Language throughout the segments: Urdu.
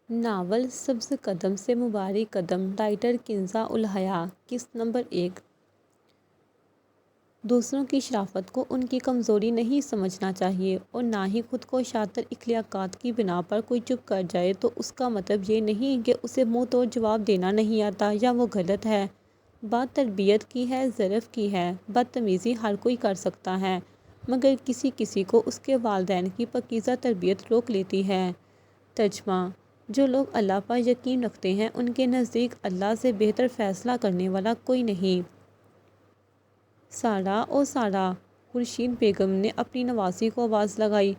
ناول سبز قدم سے مبارک قدم، رائٹر کنزا الحیا۔ قسط نمبر 1۔ دوسروں کی شرافت کو ان کی کمزوری نہیں سمجھنا چاہیے، اور نہ ہی خود کو شاطر اخلاقیات کی بنا پر کوئی چپ کر جائے تو اس کا مطلب یہ نہیں کہ اسے منہ توڑ جواب دینا نہیں آتا یا وہ غلط ہے۔ بات تربیت کی ہے، ظرف کی ہے۔ بدتمیزی ہر کوئی کر سکتا ہے، مگر کسی کسی کو اس کے والدین کی پاکیزہ تربیت روک لیتی ہے۔ ترجمہ: جو لوگ اللہ پر یقین رکھتے ہیں ان کے نزدیک اللہ سے بہتر فیصلہ کرنے والا کوئی نہیں۔ سارا او سارا! خورشید بیگم نے اپنی نواسی کو آواز لگائی۔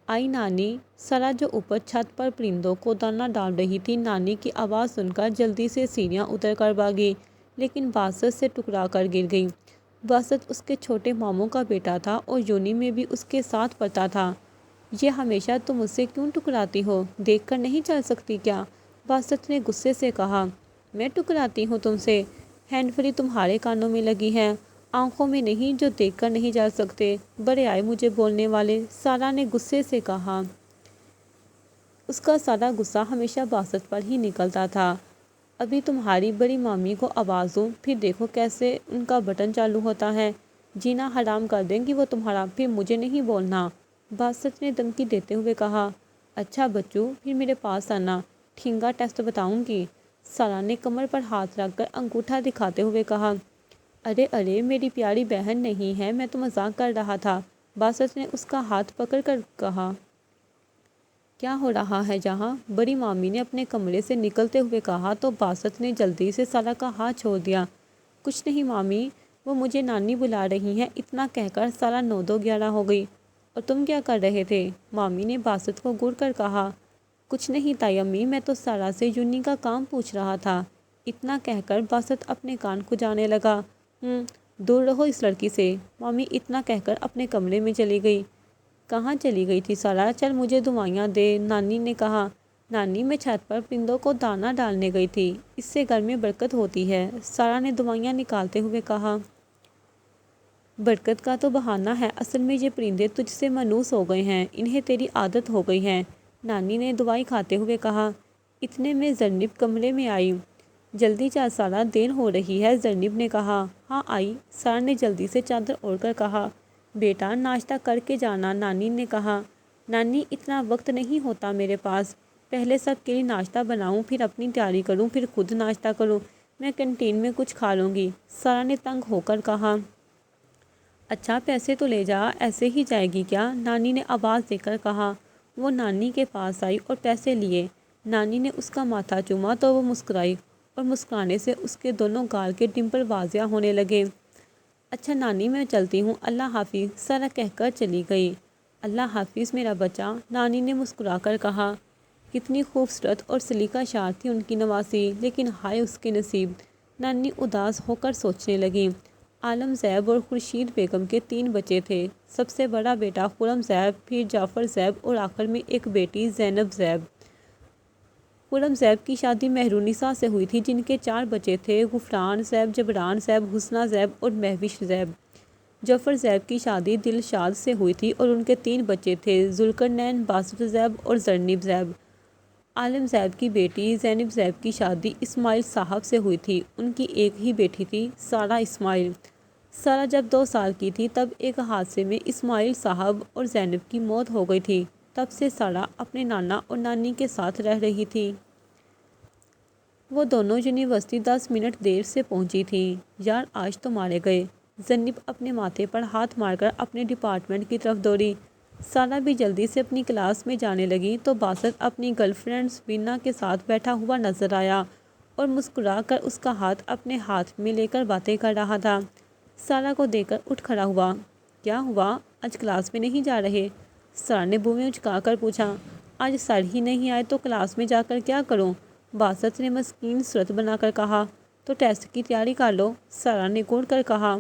آئی نانی! سارا جو اوپر چھت پر پرندوں کو دانہ ڈال رہی تھی، نانی کی آواز سن کر جلدی سے سیڑھیاں اتر کر بھاگی، لیکن باسط سے ٹکرا کر گر گئی۔ باسط اس کے چھوٹے ماموں کا بیٹا تھا اور یونی میں بھی اس کے ساتھ پڑھتا تھا۔ یہ ہمیشہ تم مجھ سے کیوں ٹکراتی ہو؟ دیکھ کر نہیں چل سکتی کیا؟ باسط نے غصے سے کہا۔ میں ٹکراتی ہوں تم سے؟ ہینڈ فری تمہارے کانوں میں لگی ہے، آنکھوں میں نہیں جو دیکھ کر نہیں جا سکتے؟ بڑے آئے مجھے بولنے والے، سارا نے غصے سے کہا۔ اس کا سارا غصہ ہمیشہ باسط پر ہی نکلتا تھا۔ ابھی تمہاری بڑی مامی کو آواز دوں، پھر دیکھو کیسے ان کا بٹن چالو ہوتا ہے، جینا حرام کر دیں گی وہ تمہارا، پھر مجھے نہیں بولنا، باسط نے دھمکی دیتے ہوئے کہا۔ اچھا بچو، پھر میرے پاس آنا، ٹھینگا ٹیسٹ بتاؤں گی، سارا نے کمر پر ہاتھ رکھ کر انگوٹھا دکھاتے ہوئے کہا۔ ارے ارے میری پیاری بہن نہیں ہے، میں تو مذاق کر رہا تھا، باسط نے اس کا ہاتھ پکڑ کر کہا۔ کیا ہو رہا ہے جہاں؟ بڑی مامی نے اپنے کمرے سے نکلتے ہوئے کہا تو باسط نے جلدی سے سارا کا ہاتھ چھوڑ دیا۔ کچھ نہیں مامی، وہ مجھے نانی بلا رہی ہیں، اتنا کہہ کر سارا 9-2-11 ہو گئی۔ اور تم کیا کر رہے تھے؟ مامی نے باسط کو گڑ کر کہا۔ کچھ نہیں تائی امی، میں تو سارا سے یونی کا کام پوچھ رہا تھا، اتنا کہہ کر باسط اپنے کان کھجانے لگا۔ دور رہو اس لڑکی سے، مامی اتنا کہہ کر اپنے کمرے میں چلی گئی۔ کہاں چلی گئی تھی سارا؟ چل مجھے دوائیاں دے، نانی نے کہا۔ نانی میں چھت پر پرندوں کو دانہ ڈالنے گئی تھی، اس سے گھر میں برکت ہوتی ہے، سارا نے دوائیاں نکالتے ہوئے کہا۔ برکت کا تو بہانہ ہے، اصل میں یہ پرندے تجھ سے مانوس ہو گئے ہیں، انہیں تیری عادت ہو گئی ہے، نانی نے دوائی کھاتے ہوئے کہا۔ اتنے میں زرنب کمرے میں آئی۔ جلدی چل سارا، دیر ہو رہی ہے، زرنب نے کہا۔ ہاں آئی، سارا نے جلدی سے چادر اوڑھ کر کہا۔ بیٹا ناشتہ کر کے جانا، نانی نے کہا۔ نانی اتنا وقت نہیں ہوتا میرے پاس، پہلے سب کے لیے ناشتہ بناؤں، پھر اپنی تیاری کروں، پھر خود ناشتہ کروں، میں کینٹین میں کچھ کھا لوں گی، سارا نے تنگ ہو کر کہا۔ اچھا پیسے تو لے جا، ایسے ہی جائے گی کیا؟ نانی نے آواز دے کر کہا۔ وہ نانی کے پاس آئی اور پیسے لیے، نانی نے اس کا ماتھا چوما تو وہ مسکرائی، اور مسکرانے سے اس کے دونوں گال کے ڈمپل واضح ہونے لگے۔ اچھا نانی میں چلتی ہوں، اللہ حافظ، سارا کہہ کر چلی گئی۔ اللہ حافظ میرا بچہ، نانی نے مسکرا کر کہا۔ کتنی خوبصورت اور سلیقہ شار تھی ان کی نواسی، لیکن ہائے اس کے نصیب، نانی اداس ہو کر سوچنے لگی۔ عالم زیب اور خورشید بیگم کے 3 بچے تھے، سب سے بڑا بیٹا خرم زیب، پھر جعفر زیب اور آخر میں ایک بیٹی زینب زیب۔ خرم زیب کی شادی مہرونسا سے ہوئی تھی، جن کے 4 بچے تھے، غفران زیب، جبران زیب، حسنہ زیب اور مہوش زیب۔ جعفر زیب کی شادی دلشاد سے ہوئی تھی اور ان کے 3 بچے تھے، ذوالقرنین، باسط زیب اور زرنب زیب۔ عالم زیب کی بیٹی زینب زیب کی شادی اسماعیل صاحب سے ہوئی تھی، ان کی ایک ہی بیٹی تھی، سارا اسماعیل۔ سارا جب 2 سال کی تھی تب ایک حادثے میں اسماعیل صاحب اور زینب کی موت ہو گئی تھی، تب سے سارا اپنے نانا اور نانی کے ساتھ رہ رہی تھی۔ وہ دونوں یونیورسٹی 10 منٹ دیر سے پہنچی تھیں۔ یار آج تو مارے گئے، زرنب اپنے ماتھے پر ہاتھ مار کر اپنے ڈپارٹمنٹ کی طرف دوڑی۔ سارا بھی جلدی سے اپنی کلاس میں جانے لگی تو باسط اپنی گرل فرینڈ وینا کے ساتھ بیٹھا ہوا نظر آیا اور مسکرا کر اس کا ہاتھ اپنے ہاتھ میں لے کر باتیں کر رہا تھا۔ سارا کو دیکھ کر اٹھ کھڑا ہوا۔ کیا ہوا، آج کلاس میں نہیں جا رہے؟ سارا نے بویں اچکا کر پوچھا۔ آج سر ہی نہیں آئے تو کلاس میں جا کر کیا کروں؟ باسط نے مسکین صورت بنا کر کہا۔ تو ٹیسٹ کی تیاری کر لو، سارا نے گھڑ کر کہا۔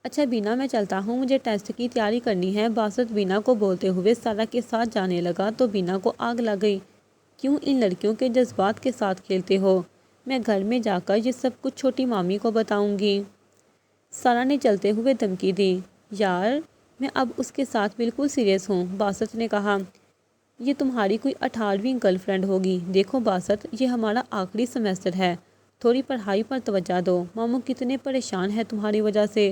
اچھا بینا میں چلتا ہوں، مجھے ٹیسٹ کی تیاری کرنی ہے، باسط بینا کو بولتے ہوئے سارا کے ساتھ جانے لگا تو بینا کو آگ لگ گئی۔ کیوں ان لڑکیوں کے جذبات کے ساتھ کھیلتے ہو؟ میں گھر میں جا کر یہ سب کچھ چھوٹی مامی کو بتاؤں گی، سارا نے چلتے ہوئے دھمکی دی۔ یار میں اب اس کے ساتھ بالکل سیریس ہوں، باسط نے کہا۔ یہ تمہاری کوئی 18ویں گرل فرینڈ ہوگی۔ دیکھو باسط، یہ ہمارا آخری سیمسٹر ہے، تھوڑی پڑھائی پر توجہ دو۔ ماموں کتنے پریشان ہیں تمہاری وجہ سے،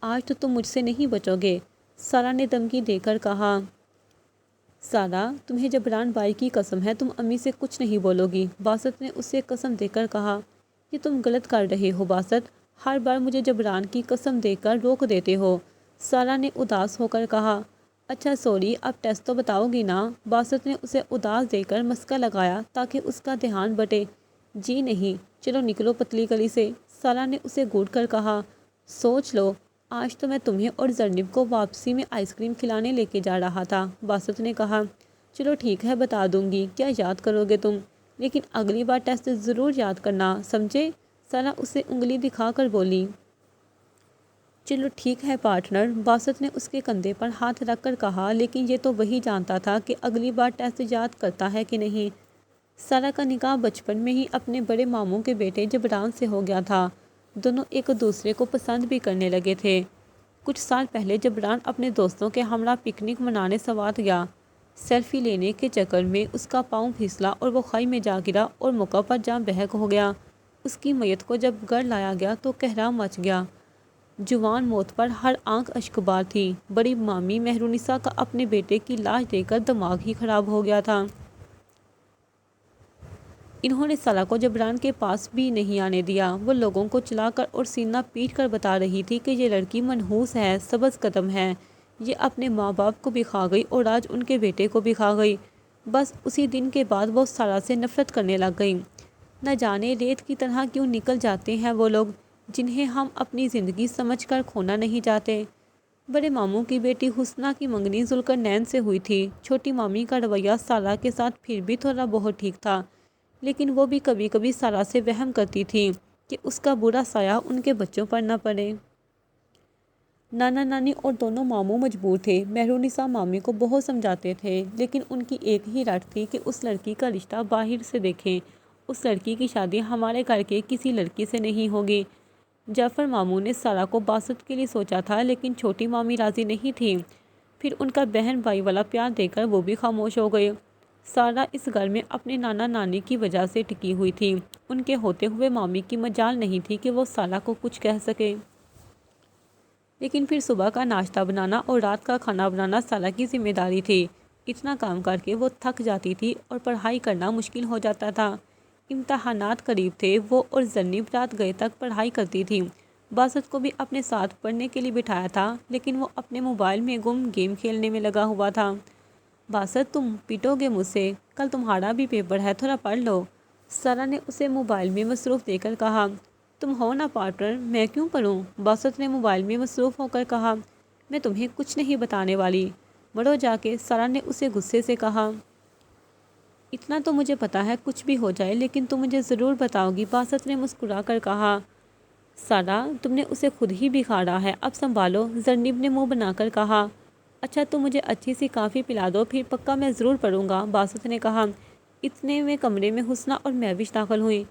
آج تو تم مجھ سے نہیں بچو گے، سارا نے دھمکی دے کر کہا۔ سارا، تمہیں جبران بھائی کی قسم ہے تم امی سے کچھ نہیں بولو گی، باسط نے اسے قسم دے کر کہا۔ یہ تم غلط کر رہے ہو باسط، ہر بار مجھے جبران کی قسم دے کر روک دیتے ہو، سارا نے اداس ہو کر کہا۔ اچھا سوری، اب ٹیسٹ تو بتاؤ گی نا، باسط نے اسے اداس دے کر مسکا لگایا تاکہ اس کا دھیان بٹے۔ جی نہیں، چلو نکلو پتلی گلی سے، سارا نے اسے گھور کر کہا۔ سوچ لو، آج تو میں تمہیں اور زرنب کو واپسی میں آئس کریم کھلانے لے کے جا رہا تھا، باسط نے کہا۔ چلو ٹھیک ہے، بتا دوں گی، کیا یاد کرو گے تم، لیکن اگلی بار ٹیسٹ ضرور یاد کرنا، سمجھے، سارا اسے انگلی دکھا کر بولی۔ چلو ٹھیک ہے پارٹنر، باسط نے اس کے کندھے پر ہاتھ رکھ کر کہا، لیکن یہ تو وہی جانتا تھا کہ اگلی بار ٹیسٹ یاد کرتا ہے کہ نہیں۔ سارا کا نکاح بچپن میں ہی اپنے بڑے ماموں کے بیٹے جبران سے ہو گیا تھا، دونوں ایک دوسرے کو پسند بھی کرنے لگے تھے۔ کچھ سال پہلے جبران اپنے دوستوں کے ہمراہ پکنک منانے سوات گیا، سیلفی لینے کے چکر میں اس کا پاؤں پھسلا اور وہ کھائی میں جا گرا اور موقع پر جاں بحق ہو گیا۔ اس کی میت کو جب گھر لایا گیا تو قہرہ مچ گیا، جوان موت پر ہر آنکھ اشکبار تھی۔ بڑی مامی مہرونسا کا اپنے بیٹے کی لاش دیکھ کر دماغ ہی خراب ہو گیا تھا۔ انہوں نے سارا کو جبران کے پاس بھی نہیں آنے دیا، وہ لوگوں کو چلا کر اور سینہ پیٹ کر بتا رہی تھی کہ یہ لڑکی منحوس ہے، سبز قدم ہے، یہ اپنے ماں باپ کو بھی کھا گئی اور آج ان کے بیٹے کو بھی کھا گئی۔ بس اسی دن کے بعد وہ سارا سے نفرت کرنے لگ گئی۔ نہ جانے ریت کی طرح کیوں نکل جاتے ہیں وہ لوگ جنہیں ہم اپنی زندگی سمجھ کر کھونا نہیں چاہتے۔ بڑے ماموں کی بیٹی حسنہ کی منگنی ذوالقرنین سے ہوئی تھی۔ چھوٹی مامی کا رویہ سارا کے ساتھ پھر بھی تھوڑا بہت ٹھیک تھا، لیکن وہ بھی کبھی کبھی سارا سے وہم کرتی تھی کہ اس کا برا سایہ ان کے بچوں پر نہ پڑے۔ نانا نانی اور دونوں ماموں مجبور تھے، مہرونسا مامی کو بہت سمجھاتے تھے، لیکن ان کی ایک ہی رٹ تھی کہ اس لڑکی کا رشتہ باہر سے دیکھیں، اس لڑکی کی شادی ہمارے گھر کے کسی لڑکی سے نہیں ہوگی۔ جعفر ماموں نے سارا کو باسط کے لیے سوچا تھا، لیکن چھوٹی مامی راضی نہیں تھی، پھر ان کا بہن بھائی والا پیار دیکھ کر وہ بھی خاموش ہو گئے۔ سارا اس گھر میں اپنے نانا نانی کی وجہ سے ٹکی ہوئی تھی، ان کے ہوتے ہوئے مامی کی مجال نہیں تھی کہ وہ سارا کو کچھ کہہ سکے۔ لیکن پھر صبح کا ناشتہ بنانا اور رات کا کھانا بنانا سارا کی ذمہ داری تھی، اتنا کام کر کے وہ تھک جاتی تھی اور پڑھائی کرنا مشکل ہو جاتا تھا۔ امتحانات قریب تھے، وہ اور زرنب رات گئے تک پڑھائی کرتی تھی۔ باسط کو بھی اپنے ساتھ پڑھنے کے لیے بٹھایا تھا، لیکن وہ اپنے موبائل میں گم گیم کھیلنے میں لگا ہوا تھا۔ باسط، تم پیٹو گے مجھ سے، کل تمہارا بھی پیپر ہے، تھوڑا پڑھ لو، سارا نے اسے موبائل میں مصروف دے کر کہا۔ تم ہو نا پارٹنر، میں کیوں پڑھوں، باسط نے موبائل میں مصروف ہو کر کہا۔ میں تمہیں کچھ نہیں بتانے والی، مرو جا کے، سارا نے اسے غصے سے کہا۔ اتنا تو مجھے پتا ہے، کچھ بھی ہو جائے لیکن تم مجھے ضرور بتاؤ گی، باسط نے مسکرا کر کہا۔ سارا، تم نے اسے خود ہی بگاڑا ہے، اب سنبھالو، زرنب نے منہ بنا کر کہا۔ اچھا تم مجھے اچھی سی کافی پلا دو، پھر پکا میں ضرور پڑھوں گا، باسط نے کہا۔ اتنے میں کمرے میں حسنہ اور مہوش داخل ہوئی۔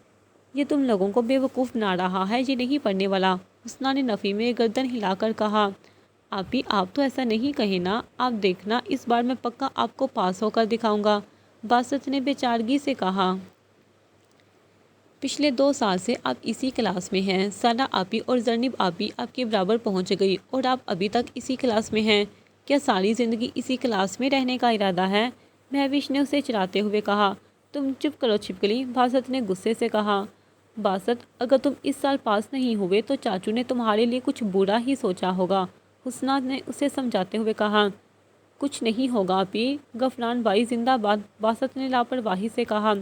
یہ تم لوگوں کو بے وقوف بنا رہا ہے، یہ نہیں پڑھنے والا، حسنہ نے نفی میں گردن ہلا کر کہا۔ آپی، آپ تو ایسا نہیں کہیں نا، آپ دیکھنا اس بار میں پکا آپ کو پاس ہو کر دکھاؤں گا، باسط نے بے چارگی سے کہا۔ پچھلے 2 سال سے آپ اسی کلاس میں ہیں، سارا آپی اور زرنب آپی آپ کے برابر پہنچ گئی اور آپ ابھی تک اسی کلاس میں ہیں، کیا ساری زندگی اسی کلاس میں رہنے کا ارادہ ہے، مہوش نے اسے چڑھاتے ہوئے کہا۔ تم چپ کرو چھپکلی، باسط نے غصے سے کہا۔ باسط، اگر تم اس سال پاس نہیں ہوئے تو چاچو نے تمہارے لیے کچھ برا ہی سوچا ہوگا، حسنہ نے اسے سمجھاتے ہوئے کہا۔ کچھ نہیں ہوگا آپی، غفران بھائی زندہ باد، باسط نے لاپرواہی سے کہا۔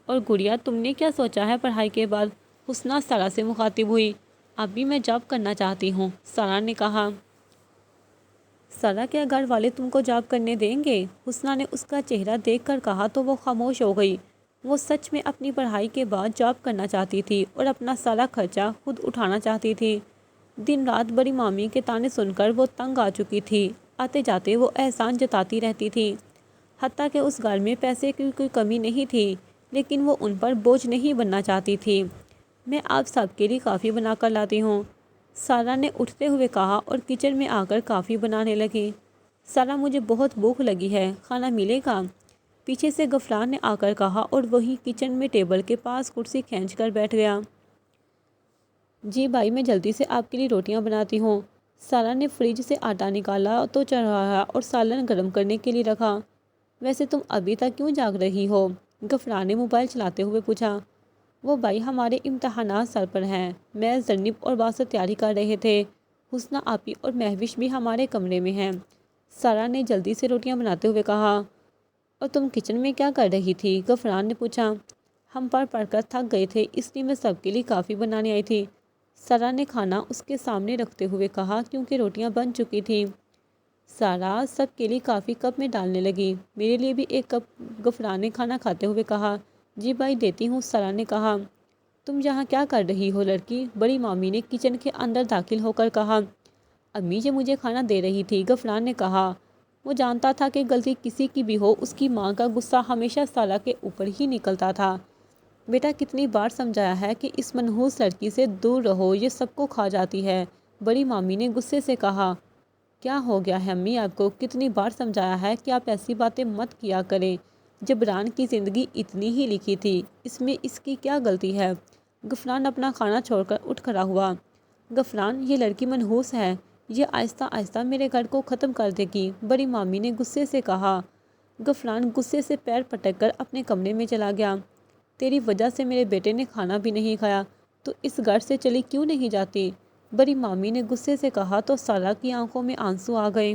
اور گڑیا، تم نے کیا سوچا ہے پڑھائی کے بعد، حسنہ سارا سے مخاطب ہوئی۔ ابھی میں جاب کرنا چاہتی ہوں، سارا نے کہا۔ سارا، کیا گھر والے تم کو جاب کرنے دیں گے، حسنہ نے اس کا چہرہ دیکھ کر کہا تو وہ خاموش ہو گئی۔ وہ سچ میں اپنی پڑھائی کے بعد جاب کرنا چاہتی تھی اور اپنا سارا خرچہ خود اٹھانا چاہتی تھی۔ دن رات بڑی مامی کے طعنے سن کر وہ تنگ آ چکی تھی، آتے جاتے وہ احسان جتاتی رہتی تھی، حتیٰ کہ اس گھر میں پیسے کی کوئی کمی نہیں تھی، لیکن وہ ان پر بوجھ نہیں بننا چاہتی تھی۔ میں آپ سب کے لیے کافی بنا کر لاتی ہوں، سارا نے اٹھتے ہوئے کہا اور کچن میں آ کر کافی بنانے لگی۔ سارا، مجھے بہت بھوک لگی ہے، کھانا ملے گا، پیچھے سے غفران نے آ کر کہا اور وہی کچن میں ٹیبل کے پاس کرسی کھینچ کر بیٹھ گیا۔ جی بھائی، میں جلدی سے آپ کے لیے روٹیاں بناتی ہوں۔ سارا نے فریج سے آٹا نکالا تو چڑھایا اور سالن گرم کرنے کے لیے رکھا۔ ویسے تم ابھی تک کیوں جاگ رہی ہو؟ غفران نے موبائل چلاتے ہوئے پوچھا۔ وہ بھائی، ہمارے امتحانات سر پر ہیں۔ میں، زرنب اور باسط تیاری کر رہے تھے۔ حسنہ آپی اور مہوش بھی ہمارے کمرے میں ہیں، سارا نے جلدی سے روٹیاں بناتے ہوئے کہا۔ اور تم کچن میں کیا کر رہی تھی؟ غفران نے پوچھا۔ ہم پڑھ کر تھک گئے تھے، اس لیے میں سب کے لیے کافی بنانے آئی تھی، سارا نے کھانا اس کے سامنے رکھتے ہوئے کہا کیونکہ روٹیاں بن چکی تھیں۔ سارا سب کے لیے کافی کپ میں ڈالنے لگی۔ میرے لیے بھی ایک کپ، غفران نے کھانا کھاتے ہوئے کہا۔ جی بھائی دیتی ہوں، سارا نے کہا۔ تم یہاں کیا کر رہی ہو لڑکی؟ بڑی مامی نے کچن کے اندر داخل ہو کر کہا۔ امی یہ مجھے کھانا دے رہی تھی، غفران نے کہا۔ وہ جانتا تھا کہ غلطی کسی کی بھی ہو، اس کی ماں کا غصہ ہمیشہ سارا کے اوپر ہی نکلتا تھا۔ بیٹا، کتنی بار سمجھایا ہے کہ اس منحوس لڑکی سے دور رہو، یہ سب کو کھا جاتی ہے، بڑی مامی نے غصے سے کہا۔ کیا ہو گیا ہے امی آپ کو؟ کتنی بار سمجھایا ہے کہ آپ ایسی باتیں مت کیا کریں۔ جبران کی زندگی اتنی ہی لکھی تھی، اس میں اس کی کیا غلطی ہے؟ غفران اپنا کھانا چھوڑ کر اٹھ کھڑا ہوا۔ غفران، یہ لڑکی منحوس ہے، یہ آہستہ آہستہ میرے گھر کو ختم کر دے گی، بڑی مامی نے غصے سے کہا۔ غفران غصے سے پیر پٹک کر اپنے کمرے میں چلا گیا۔ تیری وجہ سے میرے بیٹے نے کھانا بھی نہیں کھایا، تو اس گھر سے چلی کیوں نہیں جاتی؟ بڑی مامی نے غصے سے کہا تو سارا کی آنکھوں میں آنسو آ گئے۔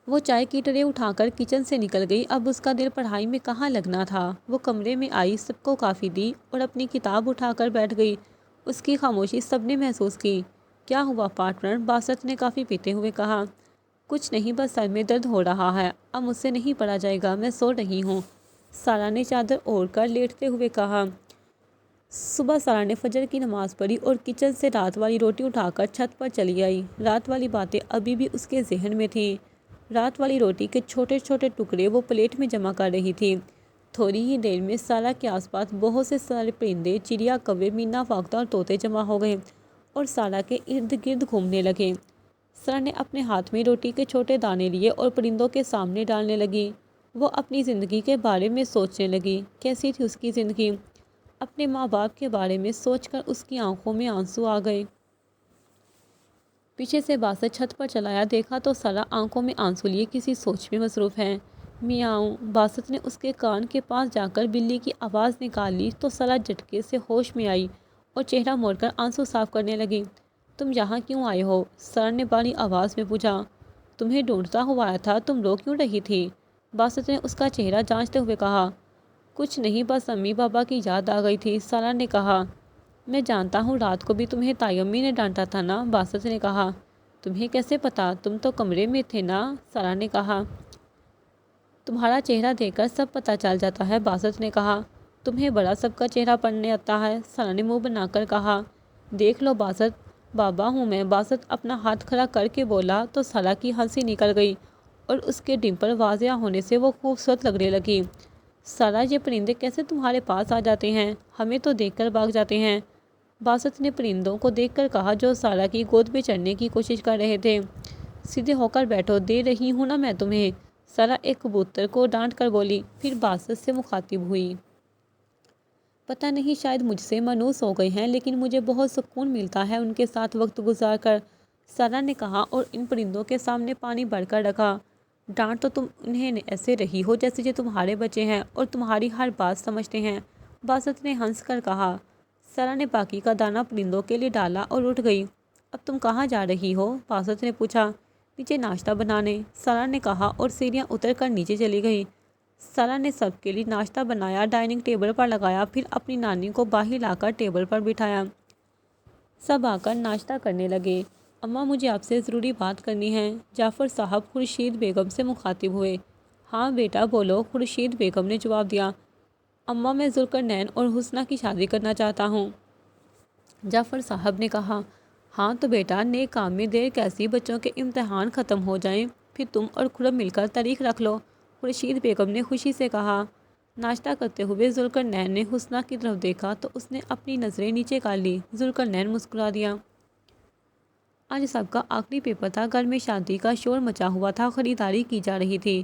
وہ چائے کی ٹرے اٹھا کر کچن سے نکل گئی۔ اب اس کا دل پڑھائی میں کہاں لگنا تھا۔ وہ کمرے میں آئی، سب کو کافی دی اور اپنی کتاب اٹھا کر بیٹھ گئی۔ اس کی خاموشی سب نے محسوس کی۔ کیا ہوا پارٹنر؟ باسط نے کافی پیتے ہوئے کہا۔ کچھ نہیں، بس سر میں درد ہو رہا ہے، اب مجھ سے نہیں پڑھا جائے گا، میں سو رہی ہوں، سارا نے چادر اوڑھ کر لیٹتے ہوئے کہا۔ صبح سارا نے فجر کی نماز پڑھی اور کچن سے رات والی روٹی اٹھا کر چھت پر چلی آئی۔ رات والی باتیں ابھی بھی اس کے ذہن میں تھیں۔ رات والی روٹی کے چھوٹے چھوٹے ٹکڑے وہ پلیٹ میں جمع کر رہی تھی۔ تھوڑی ہی دیر میں سارا کے آس پاس بہت سے سارے پرندے، چڑیا، کوے، مینا فاختہ اور طوطے جمع ہو گئے اور سارا کے ارد گرد گھومنے لگے۔ سارا نے اپنے ہاتھ میں روٹی کے چھوٹے دانے لیے اور پرندوں کے سامنے ڈالنے لگی۔ وہ اپنی زندگی کے بارے میں سوچنے لگی۔ کیسی تھی اس کی زندگی؟ اپنے ماں باپ کے بارے میں سوچ کر اس کی آنکھوں میں آنسو آ گئے۔ پیچھے سے باسط چھت پر چلایا، دیکھا تو سارا آنکھوں میں آنسو لیے کسی سوچ میں مصروف ہے۔ میاؤں، باسط نے اس کے کان کے پاس جا کر بلی کی آواز نکال لی تو سارا جھٹکے سے ہوش میں آئی اور چہرہ موڑ کر آنسو صاف کرنے لگی۔ تم یہاں کیوں آئے ہو؟ سارا نے باری آواز میں پوچھا۔ تمہیں ڈھونڈتا ہوا آیا تھا، تم رو کیوں رہی تھی؟ باسط نے اس کا چہرہ جانچتے ہوئے کہا۔ کچھ نہیں، بس امی بابا کی یاد آ گئی تھی، سارا نے کہا۔ میں جانتا ہوں، رات کو بھی تمہیں تائی امی نے ڈانٹا تھا نا، باسط نے کہا۔ تمہیں کیسے پتا؟ تم تو کمرے میں تھے نا، سارا نے کہا۔ تمہارا چہرہ دیکھ کر سب پتہ چل جاتا ہے، باسط نے کہا۔ تمہیں بڑا سب کا چہرہ پڑھنے آتا ہے، سارا نے منہ بنا کر کہا۔ دیکھ لو باسط، بابا ہوں میں، باسط اپنا ہاتھ کھڑا کر کے بولا تو سارا کی ہنسی نکل گئی اور اس کے ڈمپل واضح ہونے سے وہ خوبصورت لگنے لگی۔ سارا، یہ پرندے کیسے تمہارے پاس آ جاتے ہیں؟ ہمیں تو دیکھ کر بھاگ جاتے ہیں، باسط نے پرندوں کو دیکھ کر کہا جو سارا کی گود میں چڑھنے کی کوشش کر رہے تھے۔ سیدھے ہو کر بیٹھو، دے رہی ہوں نا میں تمہیں، سارا ایک کبوتر کو ڈانٹ کر بولی، پھر باسط سے مخاطب ہوئی۔ پتہ نہیں، شاید مجھ سے مانوس ہو گئے ہیں، لیکن مجھے بہت سکون ملتا ہے ان کے ساتھ وقت گزار کر، سارا نے کہا اور ان پرندوں کے سامنے پانی بھر کر رکھا۔ ڈانٹ تو تم انہیں ایسے رہی ہو جیسے یہ تمہارے بچے ہیں اور تمہاری ہر بات سمجھتے ہیں، باسط نے ہنس کر کہا۔ سارا نے باقی کا دانہ پرندوں کے لیے ڈالا اور اٹھ گئی۔ اب تم کہاں جا رہی ہو؟ باسط نے پوچھا۔ نیچے ناشتہ بنانے، سارا نے کہا اور سیڑھیاں اتر کر نیچے چلی گئی۔ سارا نے سب کے لیے ناشتہ بنایا، ڈائننگ ٹیبل پر لگایا، پھر اپنی نانی کو باہر لا کر ٹیبل پر بٹھایا۔ سب آ کر ناشتہ کرنے لگے۔ اماں، مجھے آپ سے ضروری بات کرنی ہے، جعفر صاحب خورشید بیگم سے مخاطب ہوئے۔ ہاں بیٹا بولو، خورشید بیگم نے جواب دیا۔ اماں، میں ذوالقرنین اور حسنہ کی شادی کرنا چاہتا ہوں، جعفر صاحب نے کہا۔ ہاں تو بیٹا، نیک کام میں دیر کیسی، بچوں کے امتحان ختم ہو جائیں پھر تم اور خرم مل کر تاریخ رکھ لو، خورشید بیگم نے خوشی سے کہا۔ ناشتہ کرتے ہوئے ذوالقرنین نے حسنہ کی طرف دیکھا تو اس نے اپنی نظریں نیچے کر لی۔ ذوالقرنین مسکرا دیا۔ آج سب کا آخری پیپر تھا، گھر میں شادی کا شور مچا ہوا تھا، خریداری کی جا رہی تھی۔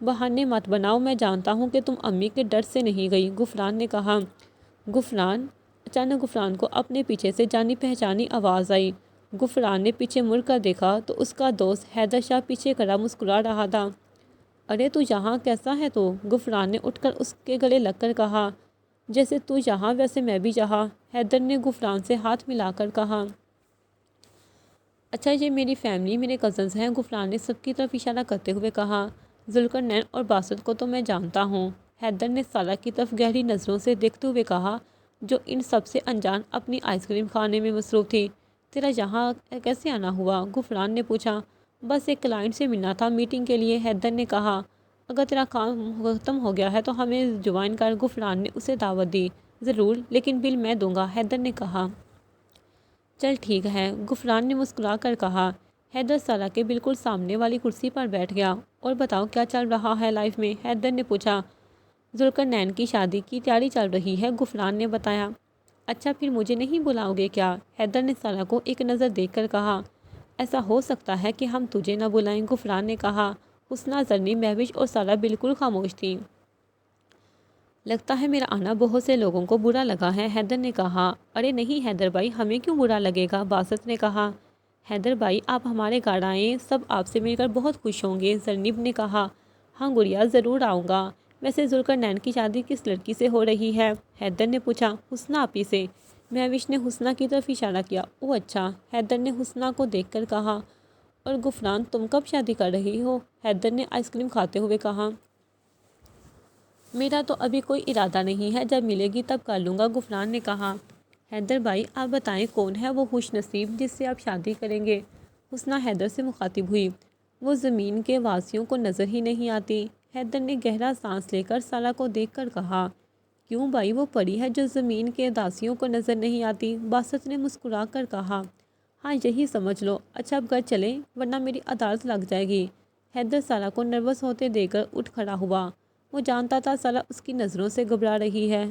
بہانے مت بناؤ، میں جانتا ہوں کہ تم امی کے ڈر سے نہیں گئی، غفران نے کہا۔ غفران؟ اچانک غفران کو اپنے پیچھے سے جانی پہچانی آواز آئی۔ غفران نے پیچھے مڑ کر دیکھا تو اس کا دوست حیدر شاہ پیچھے کھڑا مسکرا رہا تھا۔ ارے تو یہاں، کیسا ہے تو؟ غفران نے اٹھ کر اس کے گلے لگ کر کہا۔ جیسے تو یہاں ویسے میں بھی یہاں، حیدر نے غفران سے ہاتھ ملا کر کہا۔ اچھا، یہ میری فیملی، میرے کزنز ہیں، غفران نے سب کی طرف اشارہ کرتے ہوئے کہا۔ ذوالقرنین اور باسط کو تو میں جانتا ہوں، حیدر نے سارہ کی طرف گہری نظروں سے دیکھتے ہوئے کہا، جو ان سب سے انجان اپنی آئس کریم کھانے میں مصروف تھی۔ تیرا یہاں کیسے آنا ہوا؟ غفران نے پوچھا۔ بس ایک کلائنٹ سے ملنا تھا میٹنگ کے لیے، حیدر نے کہا۔ اگر تیرا کام ختم ہو گیا ہے تو ہمیں جوائن کر، غفران نے اسے دعوت دی۔ ضرور، لیکن بل میں دوں گا، حیدر نے کہا۔ چل ٹھیک ہے، غفران نے مسکرا کر کہا۔ حیدر سارہ کے بالکل سامنے والی کرسی پر بیٹھ گیا۔ اور بتاؤ کیا چل رہا ہے لائف میں؟ حیدر نے پوچھا۔ ذوالقرنین کی شادی کی تیاری چل رہی ہے، غفران نے بتایا۔ اچھا، پھر مجھے نہیں بلاؤ گے کیا؟ حیدر نے سارہ کو ایک نظر دیکھ کر کہا۔ ایسا ہو سکتا ہے کہ ہم تجھے نہ بلائیں، غفران نے کہا۔ حسنہ، زرنیب، مہوش اور سارہ بالکل خاموش تھیں۔ لگتا ہے میرا آنا بہت سے لوگوں کو برا لگا ہے، حیدر نے کہا۔ ارے نہیں حیدر بھائی، ہمیں کیوں برا لگے گا، باسط نے کہا۔ حیدر بھائی، آپ ہمارے گھر آئیں، سب آپ سے مل کر بہت خوش ہوں گے، زرنیب نے کہا۔ ہاں گڑیا، ضرور آؤں گا۔ ویسے ذوالقرنین کی شادی کس لڑکی سے ہو رہی ہے؟ حیدر نے پوچھا۔ حسنہ آپی سے، مہوش نے حسنہ کی طرف اشارہ کیا۔ اوہ اچھا، حیدر نے حسنہ کو دیکھ کر کہا۔ اور غفران، تم کب شادی کر رہی ہو؟ حیدر نے آئس کریم کھاتے ہوئے کہا۔ میرا تو ابھی کوئی ارادہ نہیں ہے، جب ملے گی تب کر لوں گا، غفران نے کہا۔ حیدر بھائی، آپ بتائیں کون ہے وہ خوش نصیب جس سے آپ شادی کریں گے؟ حسنہ حیدر سے مخاطب ہوئی۔ وہ زمین کے واسیوں کو نظر ہی نہیں آتی، حیدر نے گہرا سانس لے کر سارہ کو دیکھ کر کہا۔ کیوں بھائی، وہ پری ہے جو زمین کے داسیوں کو نظر نہیں آتی، باسط نے مسکرا کر کہا۔ ہاں یہی سمجھ لو۔ اچھا اب گھر چلیں ورنہ میری عدالت لگ جائے گی، حیدر سارہ کو نروس ہوتے دیکھ کر اٹھ کھڑا ہوا۔ وہ جانتا تھا سارہ اس کی نظروں سے گھبرا رہی ہے۔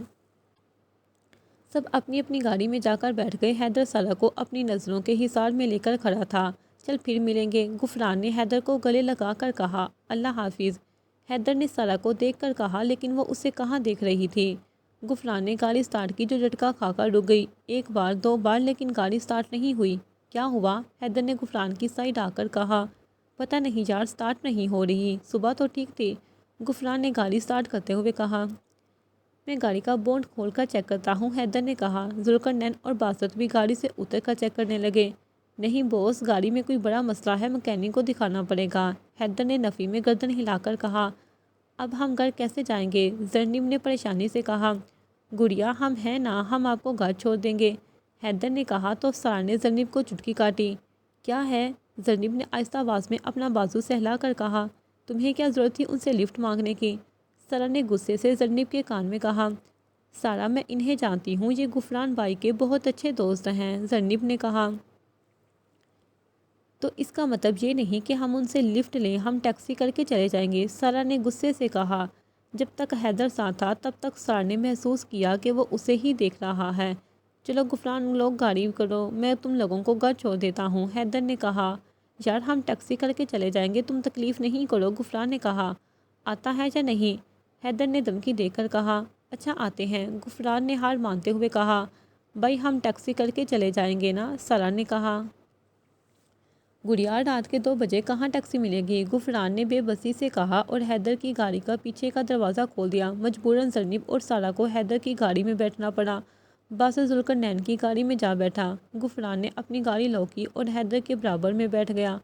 سب اپنی اپنی گاڑی میں جا کر بیٹھ گئے، حیدر سارہ کو اپنی نظروں کے حصار میں لے کر کھڑا تھا۔ چل پھر ملیں گے، غفران نے حیدر کو گلے لگا کر کہا۔ اللہ حافظ، حیدر نے سارہ کو دیکھ کر کہا، لیکن وہ اسے کہاں دیکھ رہی تھی۔ غفران نے گاڑی سٹارٹ کی جو جھٹکا کھا کر رک گئی، ایک بار دو بار، لیکن گاڑی سٹارٹ نہیں ہوئی۔ کیا ہوا؟ حیدر نے غفران کی سائڈ آ کر کہا۔ پتہ نہیں یار، سٹارٹ نہیں ہو رہی، صبح تو ٹھیک تھی، غفران نے گاڑی سٹارٹ کرتے ہوئے کہا۔ میں گاڑی کا بونٹ کھول کر چیک کرتا ہوں، حیدر نے کہا۔ ذوالقرنین اور باسط بھی گاڑی سے اتر کر چیک کرنے لگے۔ نہیں بوس، گاڑی میں کوئی بڑا مسئلہ ہے، مکینک کو دکھانا پڑے گا، حیدر نے نفی میں گردن ہلا کر کہا۔ اب ہم گھر کیسے جائیں گے؟ زرنیب نے پریشانی سے کہا۔ گڑیا، ہم ہیں نا، ہم آپ کو گھر چھوڑ دیں گے، حیدر نے کہا تو سارہ نے زرنیب کو چٹکی کاٹی۔ کیا ہے؟ زرنیب نے آہستہ آواز میں اپنا بازو سہلا کر کہا۔ تمہیں کیا ضرورت تھی ان سے لفٹ مانگنے کی؟ سارہ نے غصے سے زرنیب کے کان میں کہا۔ سارہ، میں انہیں جانتی ہوں، یہ غفران بھائی کے بہت اچھے دوست ہیں، زرنیب نے کہا۔ تو اس کا مطلب یہ نہیں کہ ہم ان سے لفٹ لیں، ہم ٹیکسی کر کے چلے جائیں گے، سارہ نے غصے سے کہا۔ جب تک حیدر ساتھ تھا تب تک سارہ نے محسوس کیا کہ وہ اسے ہی دیکھ رہا ہے۔ چلو غفران لوگ گاڑی کرو، میں تم لوگوں کو گھر چھوڑ دیتا ہوں، حیدر نے کہا۔ یار ہم ٹیکسی کر کے چلے جائیں گے، تم تکلیف نہیں کرو، غفران نے کہا۔ آتا ہے یا نہیں؟ حیدر نے دھمکی دے کر کہا۔ اچھا آتے ہیں، غفران نے ہار مانتے ہوئے کہا۔ بھائی ہم ٹیکسی کر کے چلے جائیں گے نا، سارہ نے کہا۔ گڑیا، رات کے 2 بجے کہاں ٹیکسی ملے گی، غفران نے بے بسی سے کہا اور حیدر کی گاڑی کا پیچھے کا دروازہ کھول دیا۔ مجبوراً زرنیب اور سارہ کو حیدر کی گاڑی میں بیٹھنا پڑا۔ باسط ذوالقرنین کی گاڑی میں جا بیٹھا۔ غفران نے اپنی گاڑی لاک کی اور حیدر کے برابر میں بیٹھ گیا۔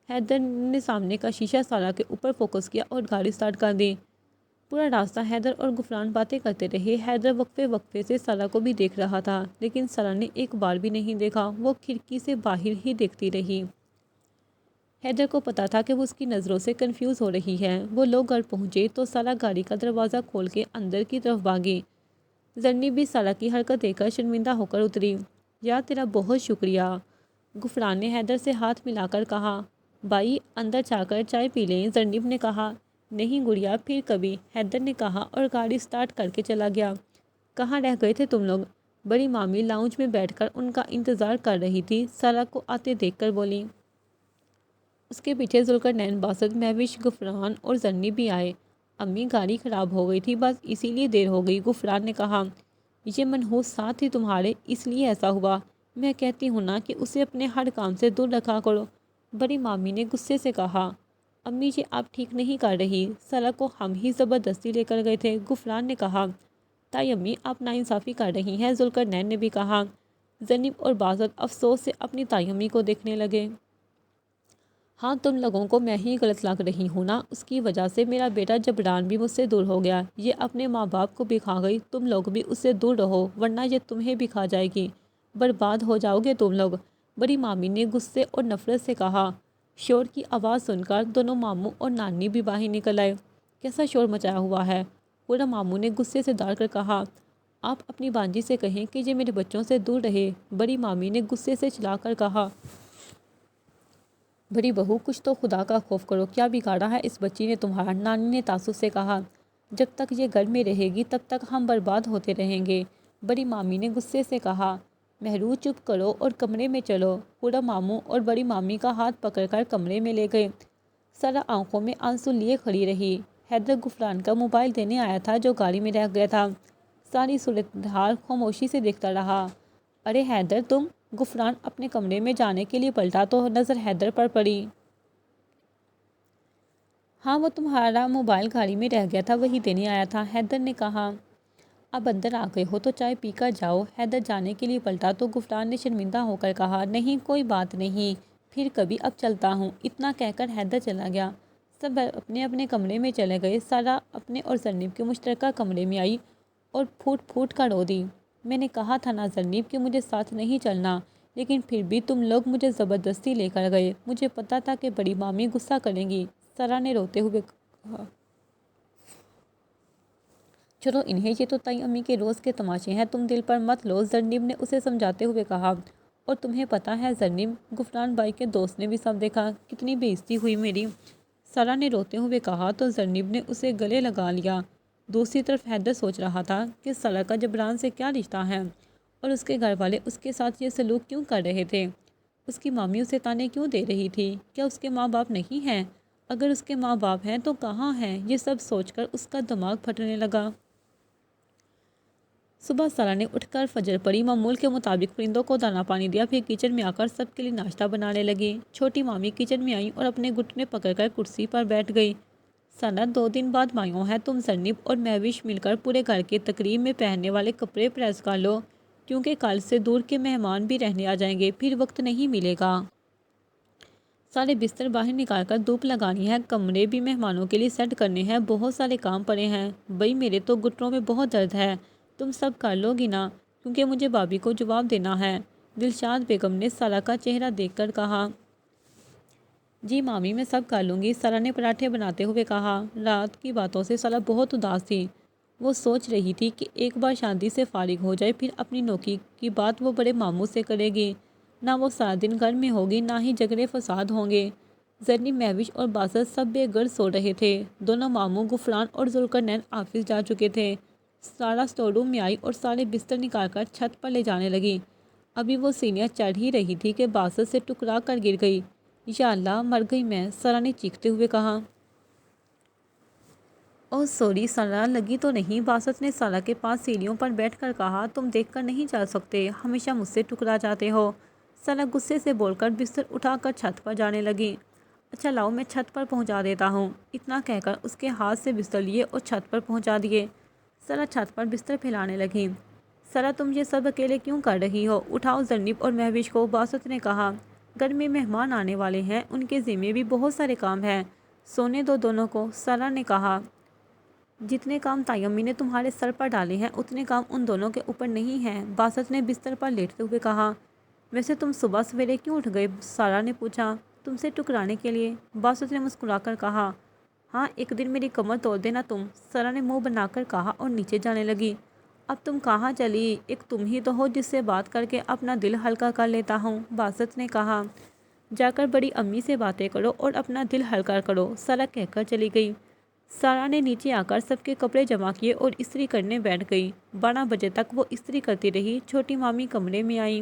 حیدر نے سامنے کا شیشہ سارہ کے اوپر فوکس کیا اور گاڑی سٹارٹ کر دی۔ پورا راستہ حیدر اور غفران باتیں کرتے رہے، حیدر وقفے وقفے سے سارہ کو بھی دیکھ رہا تھا، لیکن سارہ نے ایک بار بھی نہیں دیکھا، وہ کھڑکی سے باہر ہی دیکھتی رہی۔ حیدر کو پتا تھا کہ وہ اس کی نظروں سے کنفیوز ہو رہی ہے۔ وہ لوگ گھر پہنچے تو سارہ گاڑی کا دروازہ کھول کے اندر کی طرف بھاگی۔ زرنیب بھی سارہ کی حرکت دیکھ کر شرمندہ ہو کر اتری۔ یار تیرا بہت شکریہ، غفران نے حیدر سے ہاتھ ملا کر کہا۔ بھائی اندر جا کر چائے پی لیں، زرنیب نے کہا۔ نہیں گڑیا، پھر کبھی، حیدر نے کہا اور گاڑی سٹارٹ کر کے چلا گیا۔ کہاں رہ گئے تھے تم لوگ؟ بڑی مامی لاؤنج میں بیٹھ کر ان کا انتظار کر رہی تھی، سارہ کو آتے دیکھ کر بولی۔ اس کے پیچھے ذوالقرنین، باسط، مہوش، غفران اور زرنب بھی آئے۔ امی گاڑی خراب ہو گئی تھی، بس اسی لیے دیر ہو گئی، غفران نے کہا۔ یہ منحوس ساتھ تھی تمہارے، اس لیے ایسا ہوا۔ میں کہتی ہوں نا کہ اسے اپنے ہر کام سے دور رکھا کرو، بڑی مامی نے غصے سے کہا۔ امی یہ آپ ٹھیک نہیں کر رہی، سارا کو ہم ہی زبردستی لے کر گئے تھے، غفران نے کہا۔ تائی امی آپ ناانصافی کر رہی ہیں، ذوالقرنین نے بھی کہا۔ زرنب اور باسط افسوس سے اپنی تائی امی کو دیکھنے لگے۔ ہاں تم لوگوں کو میں ہی غلط لگ رہی ہوں نا، اس کی وجہ سے میرا بیٹا جبران بھی مجھ سے دور ہو گیا، یہ اپنے ماں باپ کو بھی کھا گئی، تم لوگ بھی اس سے دور رہو ورنہ یہ تمہیں بھی کھا جائے گی، برباد ہو جاؤ گے تم لوگ، بڑی مامی نے غصے اور نفرت سے کہا۔ شور کی آواز سن کر دونوں ماموں اور نانی بھی باہر نکل آئے۔ کیسا شور مچایا ہوا ہے؟ بوڑھا ماموں نے غصے سے ڈانٹ کر کہا۔ آپ اپنی بانجی سے کہیں کہ یہ میرے بچوں سے دور رہے، بڑی مامی نے غصے سے چلا کر کہا۔ بڑی بہو کچھ تو خدا کا خوف کرو، کیا بگاڑا ہے اس بچی نے تمہارا، نانی نے تعصب سے کہا۔ جب تک یہ گھر میں رہے گی تب تک ہم برباد ہوتے رہیں گے، بڑی مامی نے غصے سے کہا۔ مہرو چپ کرو اور کمرے میں چلو، بوڑھا ماموں اور بڑی مامی کا ہاتھ پکڑ کر کمرے میں لے گئے۔ سارا آنکھوں میں آنسو لیے کھڑی رہی۔ حیدر غفران کا موبائل دینے آیا تھا جو گاڑی میں رہ گیا تھا، ساری صورتحال خاموشی سے دیکھتا رہا۔ ارے حیدر تم، غفران اپنے کمرے میں جانے کے لیے پلٹا تو نظر حیدر پر پڑی۔ ہاں وہ تمہارا موبائل گاڑی میں رہ گیا تھا، وہی دینے آیا تھا، حیدر نے کہا۔ اب اندر آ گئے ہو تو چائے پی کر جاؤ، حیدر جانے کے لیے پلٹا تو غفران نے شرمندہ ہو کر کہا۔ نہیں کوئی بات نہیں، پھر کبھی، اب چلتا ہوں، اتنا کہہ کر حیدر چلا گیا۔ سب اپنے اپنے کمرے میں چلے گئے۔ سارا اپنے اور زرنب کے مشترکہ کمرے میں آئی اور پھوٹ پھوٹ کر رو دی۔ میں نے کہا تھا نا زرنب کہ مجھے ساتھ نہیں چلنا، لیکن پھر بھی تم لوگ مجھے زبردستی لے کر گئے، مجھے پتا تھا کہ بڑی مامی غصہ کریں گی، سارا نے روتے ہوئے کہا۔ چلو انہیں، یہ تو تائی امی کے روز کے تماشے ہیں، تم دل پر مت لو، زرنب نے اسے سمجھاتے ہوئے کہا۔ اور تمہیں پتہ ہے زرنب، غفران بھائی کے دوست نے بھی سب دیکھا، کتنی بے عزتی ہوئی میری، سارا نے روتے ہوئے کہا تو زرنب نے اسے گلے لگا لیا۔ دوسری طرف حیدر سوچ رہا تھا کہ سارا کا جبران سے کیا رشتہ ہے اور اس کے گھر والے اس کے ساتھ یہ سلوک کیوں کر رہے تھے، اس کی مامی اسے تانے کیوں دے رہی تھی، کیا اس کے ماں باپ نہیں ہیں، اگر اس کے ماں باپ ہیں تو کہاں ہیں، یہ سب سوچ کر اس کا دماغ پھٹنے لگا۔ صبح سارا نے اٹھ کر فجر پڑھی، معمول کے مطابق پرندوں کو دانا پانی دیا، پھر کچن میں آ کر سب کے لیے ناشتہ بنانے لگی۔ چھوٹی مامی کچن میں آئیں اور اپنے گھٹنے پکڑ کر کرسی پر بیٹھ گئی۔ سارا 2 دن بعد مائوں ہے، تم زرنب اور مہوش مل کر پورے گھر کے تقریب میں پہننے والے کپڑے پریس کر لو، کیونکہ کل سے دور کے مہمان بھی رہنے آ جائیں گے، پھر وقت نہیں ملے گا۔ سارے بستر باہر نکال کر دھوپ لگانی ہے، کمرے بھی مہمانوں کے لیے سیٹ کرنے ہیں، بہت سارے کام پڑے ہیں، بھائی میرے تو گھٹنوں میں بہت درد ہے، تم سب کر لو گی نا، کیونکہ مجھے بھابھی کو جواب دینا ہے، دلشاد بیگم نے سارا کا چہرہ دیکھ کر کہا۔ جی مامی میں سب کر لوں گی، سارا نے پراٹھے بناتے ہوئے کہا۔ رات کی باتوں سے سارا بہت اداس تھی، وہ سوچ رہی تھی کہ ایک بار شادی سے فارغ ہو جائے پھر اپنی نوکری کی بات وہ بڑے ماموں سے کرے گی، نہ وہ سارا دن گھر میں ہوگی نہ ہی جھگڑے فساد ہوں گے۔ زرنب، مہوش اور باسط سب بے گھر سو رہے تھے، دونوں ماموں غفران اور ذوالقرنین آفس جا چکے تھے۔ سارا اسٹور روم میں آئی اور سارے بستر نکال کر چھت پر لے جانے لگی، ابھی وہ سیڑھیاں چڑھ ہی رہی تھی کہ باسط سے ٹکرا کر گر گئی۔ یا اللہ مر گئی میں، سارا نے چیختے ہوئے کہا۔ اوہ سوری سارا، لگی تو نہیں، باسط نے سارا کے پاس سیڑھیوں پر بیٹھ کر کہا۔ تم دیکھ کر نہیں چل سکتے، ہمیشہ مجھ سے ٹکرا جاتے ہو، سارا غصے سے بول کر بستر اٹھا کر چھت پر جانے لگی۔ اچھا لاؤ میں چھت پر پہنچا دیتا ہوں، اتنا کہہ کر اس کے ہاتھ سے بستر لیے اور چھت پر پہنچا دیے۔ سارا چھت پر بستر پھیلانے لگی۔ سارا تم یہ سب اکیلے کیوں کر رہی ہو، اٹھاؤ زرنب اور مہوش کو، باسط نے کہا۔ گھر میں مہمان آنے والے ہیں، ان کے ذمے بھی بہت سارے کام ہیں، سونے دو دونوں کو، سارا نے کہا۔ جتنے کام تائی امی نے تمہارے سر پر ڈالے ہیں اتنے کام ان دونوں کے اوپر نہیں ہیں، باسط نے بستر پر لیٹتے ہوئے کہا۔ ویسے تم صبح سویرے کیوں اٹھ گئے، سارا نے پوچھا۔ تم سے ٹکرانے کے لیے، باسط نے مسکرا کر کہا۔ ہاں ایک دن میری کمر توڑ دینا تم، سارا نے منہ بنا کر کہا اور نیچے جانے لگی۔ اب تم کہاں چلی، ایک تم ہی تو ہو جس سے بات کر کے اپنا دل ہلکا کر لیتا ہوں، باسط نے کہا۔ جا کر بڑی امی سے باتیں کرو اور اپنا دل ہلکا کرو، سارا کہہ کر چلی گئی۔ سارا نے نیچے آ کر سب کے کپڑے جمع کیے اور استری کرنے بیٹھ گئی۔ 12 بجے تک وہ استری کرتی رہی۔ چھوٹی مامی کمرے میں آئیں۔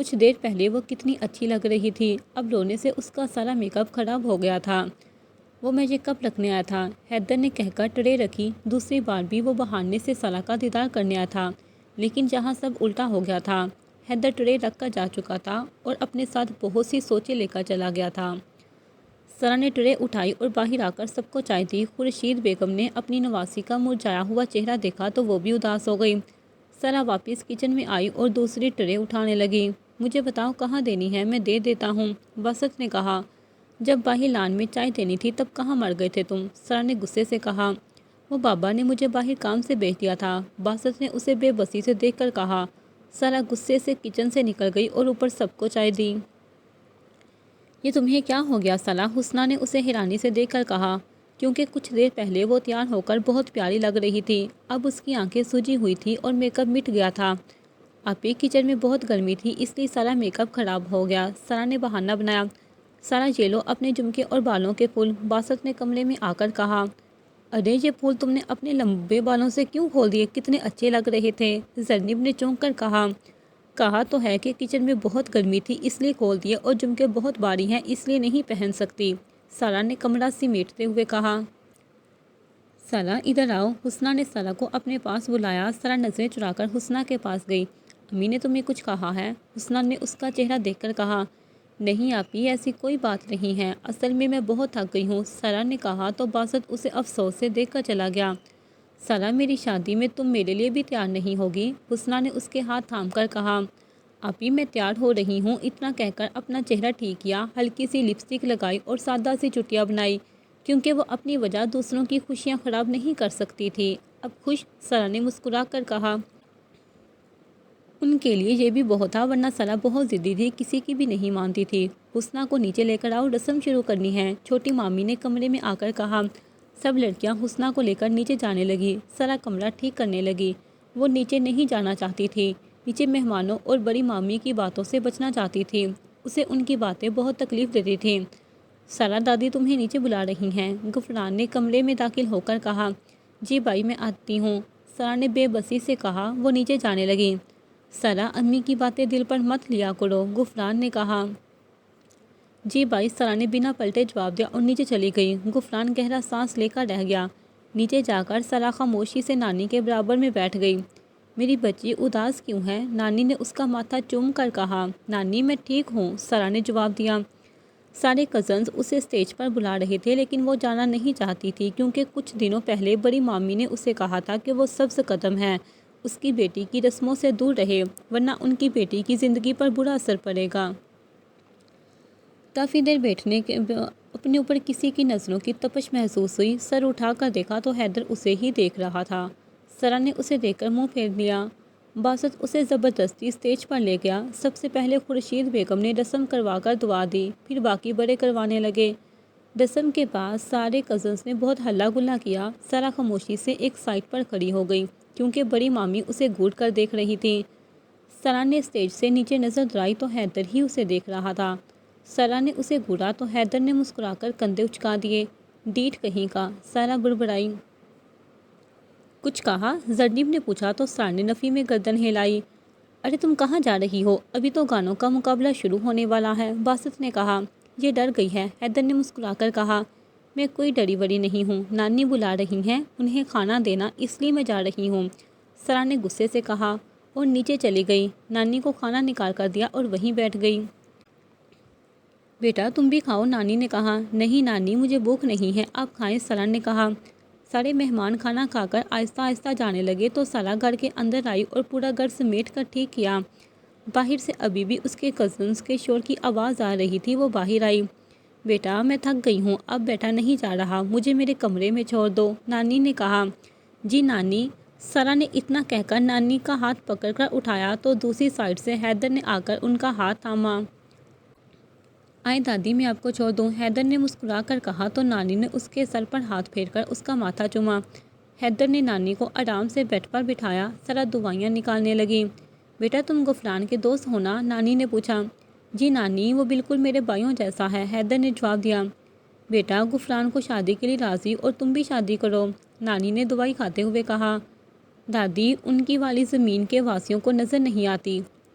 کچھ دیر پہلے وہ کتنی اچھی لگ رہی تھی، اب رونے سے اس کا سارا میک اپ خراب ہو گیا تھا۔ وہ مجھے کب رکھنے آیا تھا؟ حیدر نے کہہ کر ٹرے رکھی۔ دوسری بار بھی وہ بہانے سے سارا کا دیدار کرنے آیا تھا، لیکن جہاں سب الٹا ہو گیا تھا۔ حیدر ٹرے رکھ کر جا چکا تھا اور اپنے ساتھ بہت سی سوچیں لے کر چلا گیا تھا۔ سارا نے ٹرے اٹھائی اور باہر آ کر سب کو چائے دی۔ خورشید بیگم نے اپنی نواسی کا مرجھایا ہوا چہرہ دیکھا تو وہ بھی اداس ہو گئی۔ سارا واپس کچن میں آئی اور دوسری ٹرے اٹھانے لگی۔ مجھے بتاؤ کہاں دینی ہے، میں دے دیتا ہوں، باسط نے کہا۔ جب باہر لان میں چائے دینی تھی تب کہاں مر گئے تھے تم؟ سارا نے غصے سے کہا۔ وہ بابا نے مجھے باہر کام سے بھیج دیا تھا، باسط نے اسے بے بسی سے دیکھ کر کہا۔ سارا غصے سے کچن سے نکل گئی اور اوپر سب کو چائے دی۔ یہ تمہیں کیا ہو گیا سارا؟ حسنہ نے اسے حیرانی سے دیکھ کر کہا، کیونکہ کچھ دیر پہلے وہ تیار ہو کر بہت پیاری لگ رہی تھی، اب اس کی آنکھیں سوجی ہوئی تھی اور میک اپ مٹ گیا تھا۔ آپی کچن میں بہت گرمی تھی اس لیے سارا میک اپ خراب ہو گیا، سارا نے بہانہ بنایا۔ سارا یہ لو اپنے جھمکے اور بالوں کے پھول، باسط نے کمرے میں آ کر کہا۔ ارے یہ پھول تم نے اپنے لمبے بالوں سے کیوں کھول دیے؟ کتنے اچھے لگ رہے تھے، زرنب نے چونک کر کہا۔ کہا تو ہے کہ کچن میں بہت گرمی تھی اس لیے کھول دیے اور جھمکے بہت بھاری ہیں اس لیے نہیں پہن سکتی، سارا نے کمرہ سمیٹتے ہوئے کہا۔ سارا ادھر آؤ، حسنہ نے سارا کو اپنے پاس بلایا۔ سارا نظریں چرا کر حسنہ کے پاس گئی۔ امی نے تمہیں کچھ کہا ہے؟ حسنہ نے اس کا چہرہ دیکھ کر کہا۔ نہیں آپی ایسی کوئی بات نہیں ہے، اصل میں بہت تھک گئی ہوں، سارا نے کہا تو باسط اسے افسوس سے دیکھ کر چلا گیا۔ سارا میری شادی میں تم میرے لیے بھی تیار نہیں ہوگی؟ حسنہ نے اس کے ہاتھ تھام کر کہا۔ آپی میں تیار ہو رہی ہوں، اتنا کہہ کر اپنا چہرہ ٹھیک کیا، ہلکی سی لپسٹک لگائی اور سادہ سی چٹیاں بنائی، کیونکہ وہ اپنی وجہ دوسروں کی خوشیاں خراب نہیں کر سکتی تھی۔ اب خوش؟ سارا نے مسکرا کر کہا۔ ان کے لیے یہ بھی بہت تھا، ورنہ سارا بہت ضدی تھی، کسی کی بھی نہیں مانتی تھی۔ حسنہ کو نیچے لے کر آؤ، رسم شروع کرنی ہے، چھوٹی مامی نے کمرے میں آ کر کہا۔ سب لڑکیاں حسنہ کو لے کر نیچے جانے لگی۔ سارا کمرہ ٹھیک کرنے لگی۔ وہ نیچے نہیں جانا چاہتی تھی، نیچے مہمانوں اور بڑی مامی کی باتوں سے بچنا چاہتی تھی، اسے ان کی باتیں بہت تکلیف دیتی تھیں۔ سارا دادی تمہیں نیچے بلا رہی ہیں، غفران نے کمرے میں داخل ہو کر کہا۔ جی بھائی میں آتی ہوں، سارا نے بے بسی سے کہا۔ وہ نیچے جانے لگی۔ سارا امی کی باتیں دل پر مت لیا کرو، غفران نے کہا۔ جی بھائی، سارا نے بنا پلٹے جواب دیا اور نیچے چلی گئی۔ غفران گہرا سانس لے کر رہ گیا۔ نیچے جا کر سارا خاموشی سے نانی کے برابر میں بیٹھ گئی۔ میری بچی اداس کیوں ہے؟ نانی نے اس کا ماتھا چوم کر کہا۔ نانی میں ٹھیک ہوں، سارا نے جواب دیا۔ سارے کزنز اسے اسٹیج پر بلا رہے تھے لیکن وہ جانا نہیں چاہتی تھی، کیونکہ کچھ دنوں پہلے بڑی مامی نے اسے کہا تھا کہ وہ سبز قدم ہے، اس کی بیٹی کی رسموں سے دور رہے ورنہ ان کی بیٹی کی زندگی پر برا اثر پڑے گا۔ کافی دیر بیٹھنے کے اپنے اوپر کسی کی نظروں کی تپش محسوس ہوئی، سر اٹھا کر دیکھا تو حیدر اسے ہی دیکھ رہا تھا۔ سارا نے اسے دیکھ کر منہ پھیر لیا۔ باسط اسے زبردستی اسٹیج پر لے گیا۔ سب سے پہلے خورشید بیگم نے رسم کروا کر دعا دی، پھر باقی بڑے کروانے لگے۔ رسم کے بعد سارے کزنز نے بہت ہلا گلا کیا۔ سارا خاموشی سے ایک سائڈ پر کھڑی ہو گئی کیونکہ بڑی مامی اسے گھور کر دیکھ رہی تھی۔ سارا نے اسٹیج سے نیچے نظر دوڑائی تو حیدر ہی اسے دیکھ رہا تھا۔ سارا نے اسے گھورا تو حیدر نے مسکرا کر کندھے اچکا دیے۔ ڈیٹ کہیں کا، سارا بڑبڑائی۔ کچھ کہا؟ زرنب نے پوچھا تو سارا نے نفی میں گردن ہلائی۔ ارے تم کہاں جا رہی ہو؟ ابھی تو گانوں کا مقابلہ شروع ہونے والا ہے، باسط نے کہا۔ یہ ڈر گئی ہے، حیدر نے مسکرا کر کہا۔ میں کوئی ڈری وری نہیں ہوں، نانی بلا رہی ہیں، انہیں کھانا دینا اس لیے میں جا رہی ہوں، سارا نے غصے سے کہا اور نیچے چلی گئی۔ نانی کو کھانا نکال کر دیا اور وہیں بیٹھ گئی۔ بیٹا تم بھی کھاؤ، نانی نے کہا۔ نہیں نانی مجھے بھوک نہیں ہے، آپ کھائیں، سارا نے کہا۔ سارے مہمان کھانا کھا کر آہستہ آہستہ جانے لگے تو سارا گھر کے اندر آئی اور پورا گھر سمیٹ کر ٹھیک کیا۔ باہر سے ابھی بھی اس کے کزنز کے شور کی آواز آ رہی تھی، وہ باہر آئی۔ بیٹا میں تھک گئی ہوں، اب بیٹا نہیں جا رہا، مجھے میرے کمرے میں چھوڑ دو، نانی نے کہا۔ جی نانی، سارا نے اتنا کہہ کر نانی کا ہاتھ پکڑ کر اٹھایا تو دوسری سائڈ سے حیدر نے آ کر ان کا ہاتھ تھاما۔ آئیں دادی میں آپ کو چھوڑ دوں، حیدر نے مسکرا کر کہا تو نانی نے اس کے سر پر ہاتھ پھیر کر اس کا ماتھا چوما۔ حیدر نے نانی کو آرام سے بیڈ پر بٹھایا۔ سارا دعائیاں نکالنے لگی۔ بیٹا تم غفران کے دوست ہو نا؟ نانی نے پوچھا۔ جی نانی، وہ بالکل میرے بھائیوں جیسا ہے، حیدر نے جواب دیا۔ بیٹا غفران کو شادی کے لیے راضی اور تم بھی شادی کرو، نانی نے دوائی کھاتے ہوئے کہا۔ دادی ان کی والی زمین کے واسیوں کو نظر نہیں آتی،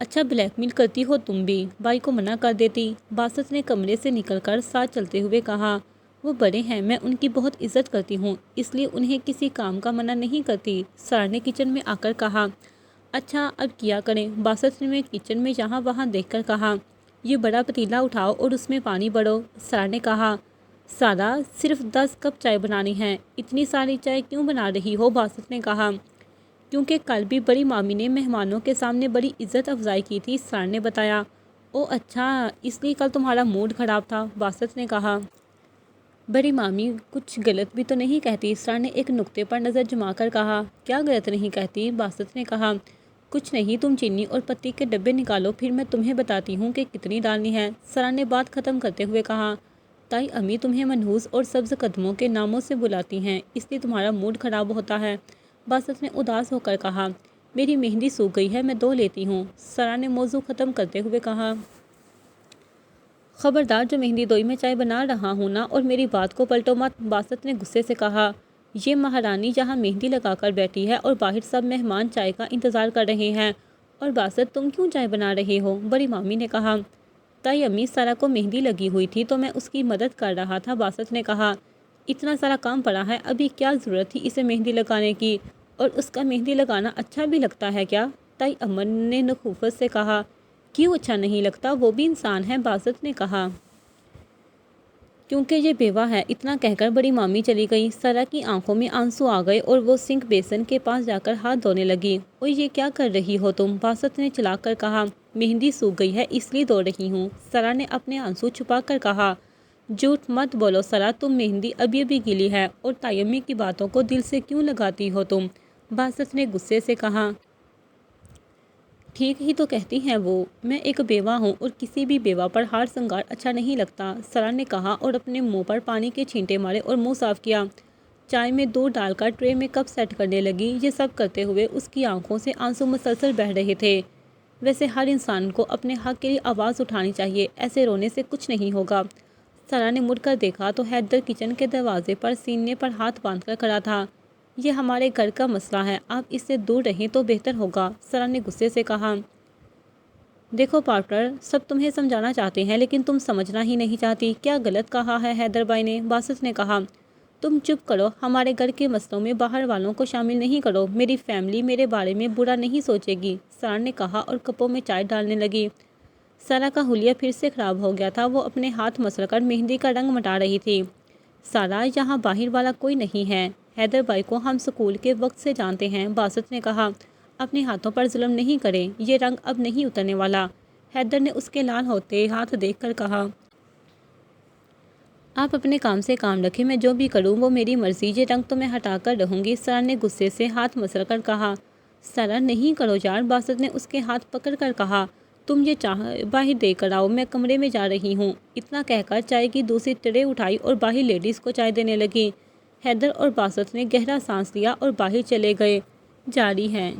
اچھا بلیک میل کرتی ہو تم بھی، بھائی کو منع کر دیتی، باسط نے کمرے سے نکل کر ساتھ چلتے ہوئے کہا۔ وہ بڑے ہیں، میں ان کی بہت عزت کرتی ہوں، اس لیے انہیں کسی کام کا منع نہیں کرتی، سارا نے کچن میں آ کر کہا۔ اچھا اب کیا کریں، باسط نے کچن میں یہاں وہاں دیکھ کر کہا۔ یہ بڑا پتیلا اٹھاؤ اور اس میں پانی بھرو، سارا نے کہا۔ سارا صرف 10 کپ چائے بنانی ہے، اتنی ساری چائے کیوں بنا رہی ہو، باسط نے کہا۔ کیونکہ کل بھی بڑی مامی نے مہمانوں کے سامنے بڑی عزت افزائی کی تھی، سارا نے بتایا۔ او اچھا، اس لیے کل تمہارا موڈ خراب تھا، باسط نے کہا۔ بڑی مامی کچھ غلط بھی تو نہیں کہتی، سارا نے ایک نکتے پر نظر جما کر کہا۔ کیا غلط نہیں کہتی، باسط نے کہا۔ کچھ نہیں، تم چینی اور پتی کے ڈبے نکالو، پھر میں تمہیں بتاتی ہوں کہ کتنی ڈالنی ہے، سارا نے بات ختم کرتے ہوئے کہا۔ تائی امی تمہیں منحوس اور سبز قدموں کے ناموں سے بلاتی ہیں، اس لیے تمہارا موڈ خراب ہوتا ہے، باسط نے اداس ہو کر کہا۔ میری مہندی سوکھ گئی ہے، میں دھو لیتی ہوں، سارا نے موضوع ختم کرتے ہوئے کہا۔ خبردار، جو مہندی دوئی میں چائے بنا رہا ہوں نا، اور میری بات کو پلٹو مت، باسط نے غصے سے کہا۔ یہ مہارانی یہاں مہندی لگا کر بیٹھی ہے اور باہر سب مہمان چائے کا انتظار کر رہے ہیں، اور باسط تم کیوں چائے بنا رہے ہو، بڑی مامی نے کہا۔ تائی امی، سارا کو مہندی لگی ہوئی تھی تو میں اس کی مدد کر رہا تھا، باسط نے کہا۔ اتنا سارا کام پڑا ہے، ابھی کیا ضرورت تھی اسے مہندی لگانے کی، اور اس کا مہندی لگانا اچھا بھی لگتا ہے کیا، تائی امن نے نخوفت سے کہا۔ کیوں اچھا نہیں لگتا، وہ بھی انسان ہے، باسط نے کہا۔ کیونکہ یہ بیوہ ہے، اتنا کہہ کر بڑی مامی چلی گئی۔ سارا کی آنکھوں میں آنسو آ گئے اور وہ سنک بیسن کے پاس جا کر ہاتھ دھونے لگی۔ اوہ یہ کیا کر رہی ہو تم، باسط نے چلا کر کہا۔ مہندی سوکھ گئی ہے اس لیے دھو رہی ہوں، سارا نے اپنے آنسو چھپا کر کہا۔ جھوٹ مت بولو سارا، تم مہندی ابھی ابھی گیلی ہے، اور تائی امی کی باتوں کو دل سے کیوں لگاتی ہو تم، باسط نے غصے سے کہا۔ ٹھیک ہی تو کہتی ہیں وہ، میں ایک بیوہ ہوں اور کسی بھی بیوہ پر ہار سنگار اچھا نہیں لگتا، سارا نے کہا اور اپنے منہ پر پانی کے چھینٹے مارے اور منہ صاف کیا۔ چائے میں دودھ ڈال کر ٹرے میں کپ سیٹ کرنے لگی، یہ سب کرتے ہوئے اس کی آنکھوں سے آنسو مسلسل بہہ رہے تھے۔ ویسے ہر انسان کو اپنے حق کے لیے آواز اٹھانی چاہیے، ایسے رونے سے کچھ نہیں ہوگا۔ سارا نے مڑ کر دیکھا تو حیدر کچن کے دروازے پر سینے پر ہاتھ باندھ کر کھڑا تھا۔ یہ ہمارے گھر کا مسئلہ ہے، آپ اس سے دور رہیں تو بہتر ہوگا، سارا نے غصے سے کہا۔ دیکھو پارٹنر، سب تمہیں سمجھانا چاہتے ہیں لیکن تم سمجھنا ہی نہیں چاہتی، کیا غلط کہا ہے حیدر بھائی نے، باسط نے کہا۔ تم چپ کرو، ہمارے گھر کے مسئلوں میں باہر والوں کو شامل نہیں کرو، میری فیملی میرے بارے میں برا نہیں سوچے گی، سارا نے کہا اور کپوں میں چائے ڈالنے لگی۔ سارا کا حلیہ پھر سے خراب ہو گیا تھا، وہ اپنے ہاتھ مسل کر مہندی کا رنگ مٹا رہی تھی۔ سارا، یہاں باہر والا کوئی نہیں ہے، حیدر بھائی کو ہم اسکول کے وقت سے جانتے ہیں، باسط نے کہا۔ اپنے ہاتھوں پر ظلم نہیں کریں، یہ رنگ اب نہیں اترنے والا، حیدر نے اس کے لال ہوتے ہاتھ دیکھ کر کہا۔ آپ اپنے کام سے کام رکھیں، میں جو بھی کروں وہ میری مرضی، یہ رنگ تو میں ہٹا کر رہوں گی، سارا نے غصے سے ہاتھ مسل کر کہا۔ سارا نہیں کرو یار، باسط نے اس کے ہاتھ پکڑ کر کہا۔ تم یہ چائے باہر دے کر آؤ، میں کمرے میں جا رہی ہوں، اتنا کہہ کر چائے کی دوسری ٹرے اٹھائی اور باہر لیڈیز کو چائے دینے لگی۔ حیدر اور باسط نے گہرا سانس لیا اور باہر چلے گئے۔ جاری ہے۔